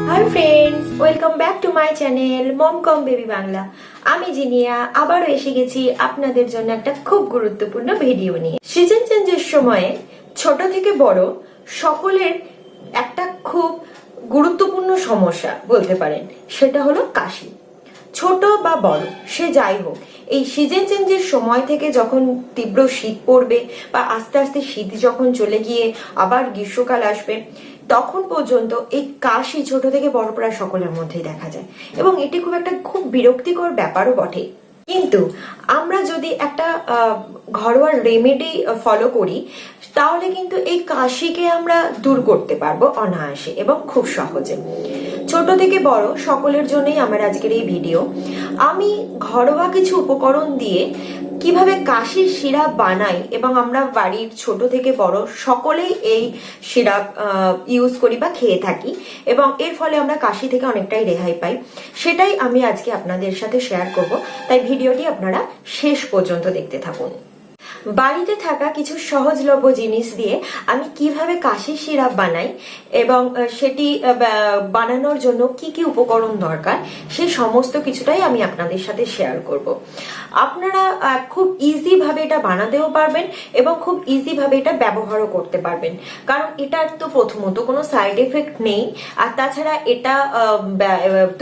High friends, welcome back to my channel mom cum baby Bangla. আমি জিনিয়া আবারও এসে গেছি আপনাদের জন্য একটা খুব গুরুত্বপূর্ণ ভিডিও নিয়ে। সিজন চেঞ্জের সময়ে ছোট থেকে বড় সকলের একটা খুব গুরুত্বপূর্ণ সমস্যা বলতে পারেন, সেটা হলো কাশি। ছোট বা বড় সে যাই হোক, এই সিজন চেঞ্জের সময় থেকে যখন তীব্র শীত পড়বে বা আস্তে আস্তে শীত যখন চলে গিয়ে আবার গ্রীষ্মকাল আসবে, তখন পর্যন্ত এই কাশি ছোট থেকে বড় প্রায় সকলের মধ্যেই দেখা যায় এবং এটি খুব বিরক্তিকর ব্যাপারও বটে। কিন্তু আমরা যদি একটা ঘরোয়া রেমেডি ফলো করি, তাহলে কিন্তু এই কাশিকে আমরা দূর করতে পারবো অনায়াসে এবং খুব সহজে। ছোট থেকে বড় সকলের জন্যই আমার আজকের এই ভিডিও। আমি ঘরোয়া কিছু উপকরণ দিয়ে কিভাবে কাশির সিরাপ বানাই এবং আমরা বাড়ির ছোট থেকে বড় সকলেই এই সিরাপ ইউজ করি বা খেয়ে থাকি এবং এর ফলে আমরা কাশি থেকে অনেকটাই রেহাই পাই, সেটাই আমি আজকে আপনাদের সাথে শেয়ার করব। তাই ভিডিওটি আপনারা শেষ পর্যন্ত দেখতে থাকুন। বাড়িতে থাকা কিছু সহজলভ্য জিনিস দিয়ে আমি কিভাবে কাশির সিরাপ বানাই এবং সেটি বানানোর জন্য কি কি উপকরণ দরকার, সেই সমস্ত কিছুটাই আমি আপনাদের সাথে শেয়ার করব। আপনারা খুব ইজি ভাবে এটা বানাতেও পারবেন এবং খুব ইজি ভাবে এটা ব্যবহারও করতে পারবেন, কারণ এটার তো প্রথমত কোনো সাইড এফেক্ট নেই, আর তাছাড়া এটা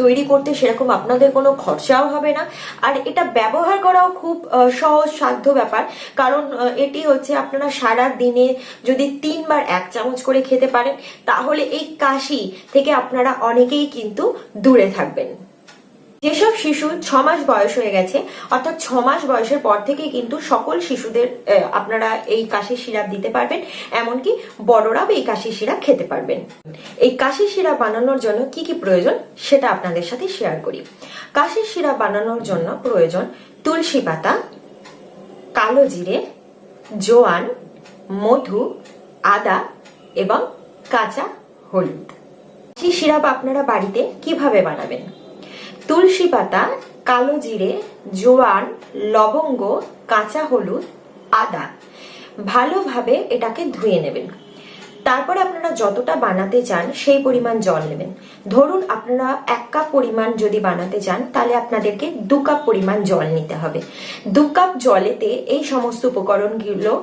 তৈরি করতে সেরকম আপনাদের কোনো খরচাও হবে না, আর এটা ব্যবহার করাও খুব সহজ সাধ্য ব্যাপার। কারণ এটি হচ্ছে আপনারা সারা দিনে যদি 3 বার 1 চামচ করে খেতে পারেন, তাহলে এই কাশি থেকে আপনারা অনেকেই কিন্তু দূরে থাকবেন। যেসব শিশু 6 মাস বয়স হয়ে গেছে, অর্থাৎ 6 মাস বয়সের পর থেকে কিন্তু সকল শিশুদের আপনারা এই কাশির সিরাপ দিতে পারবেন, এমনকি বড়রাও এই কাশির সিরাপ খেতে পারবেন। এই কাশির সিরাপ বানানোর জন্য কি কি প্রয়োজন সেটা আপনাদের সাথে শেয়ার করি। কাশির সিরাপ বানানোর জন্য প্রয়োজন তুলসী পাতা, কালো জিরে, জোয়ান, মধু, আদা এবং কাঁচা হলুদ। এই সিরাপ আপনারা বাড়িতে কিভাবে বানাবেন? তুলসী পাতা, কালো জিরে, জোয়ান, লবঙ্গ, কাঁচা হলুদ, আদা ভালোভাবে এটাকে ধুয়ে নেবেন। তারপরে আপনারা যতটা বানাতে চান সেই পরিমাণ জল নেবেন। ধরুন আপনারা 1 কাপ পরিমাণ যদি বানাতে চান, তাহলে আপনাদেরকে 2 কাপ পরিমাণ জল নিতে হবে। 2 কাপ জলেতে এই সমস্ত উপকরণগুলো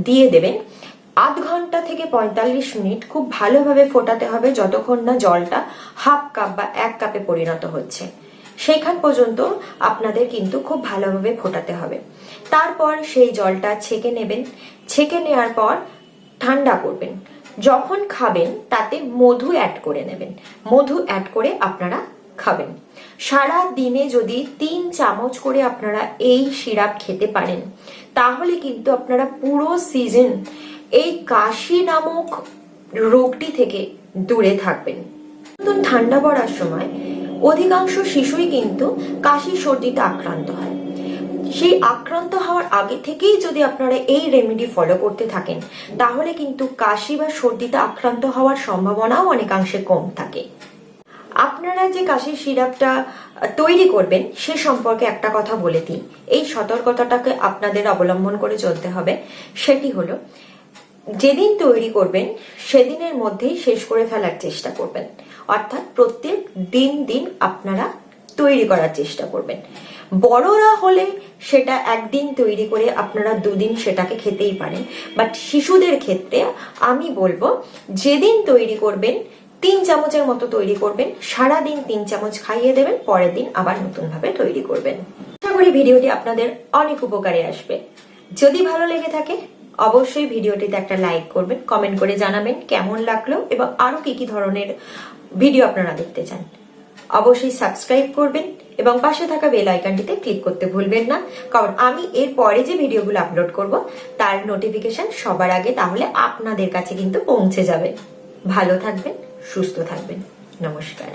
দিয়ে দেবেন। 8 ঘন্টা থেকে 45 মিনিট খুব ভালোভাবে ফোটাতে হবে, যতক্ষণ না জলটা 1/2 কাপ বা 1 কাপে পরিণত হচ্ছে। সেইখান পর্যন্ত আপনাদের কিন্তু খুব ভালোভাবে ফোটাতে হবে। তারপর সেই জলটা ছেঁকে নেবেন। ছেঁকে নেওয়ার পর ঠান্ডা করবেন। যখন খাবেন তাতে মধু অ্যাড করে নেবেন। মধু অ্যাড করে আপনারা খাবেন। সারা দিনে যদি 3 চামচ করে আপনারা এই সিরাপ খেতে পারেন, তাহলে কিন্তু আপনারা পুরো সিজন এই কাশি নামক রোগটি থেকে দূরে থাকবেন। ঠান্ডা পড়ার সময় অধিকাংশ শিশুই কিন্তু কাশি সর্দিতে আক্রান্ত হয়। সেই আক্রান্ত হওয়ার আগে থেকেই যদি আপনারা এই রেমেডি ফলো করতে থাকেন, তাহলে কিন্তু কাশি বা সর্দিতে আক্রান্ত হওয়ার সম্ভাবনাও অনেকাংশে কম থাকে। আপনারা যে কাশির সিরাপটা তৈরি করবেন সে সম্পর্কে একটা কথা বলে দিই। এই সতর্কতাটাকে আপনাদের অবলম্বন করে চলতে হবে। সেটি হলো, যেদিন তৈরি করবেন সেদিনের মধ্যেই শেষ করে ফেলার চেষ্টা করবেন। অর্থাৎ প্রত্যেক দিন আপনারা তৈরি করার চেষ্টা করবেন। বড়রা হলে সেটা একদিন তৈরি করে আপনারা 2 দিন সেটাকে খেতেই পারেন, বাট শিশুদের ক্ষেত্রে আমি বলবো যেদিন তৈরি করবেন 3 চামচের মতো তৈরি করবেন, সারাদিন 3 চামচ খাইয়ে দেবেন, পরের দিন আবার নতুন ভাবে তৈরি করবেন। আশা করি ভিডিওটি আপনাদের অনেক উপকারে আসবে। যদি ভালো লেগে থাকে অবশ্যই ভিডিওটিতে একটা লাইক করবেন, কমেন্ট করে জানাবেন কেমন লাগলো এবং আরো কি কি ধরনের ভিডিও আপনারা দেখতে চান। অবশ্যই সাবস্ক্রাইব করবেন এবং পাশে থাকা বেল আইকনটিতে ক্লিক করতে ভুলবেন না, কারণ আমি এর পরে যে ভিডিওগুলো আপলোড করব তার নোটিফিকেশন সবার আগে তাহলে আপনাদের কাছে কিন্তু পৌঁছে যাবে। ভালো থাকবেন, সুস্থ থাকবেন। নমস্কার।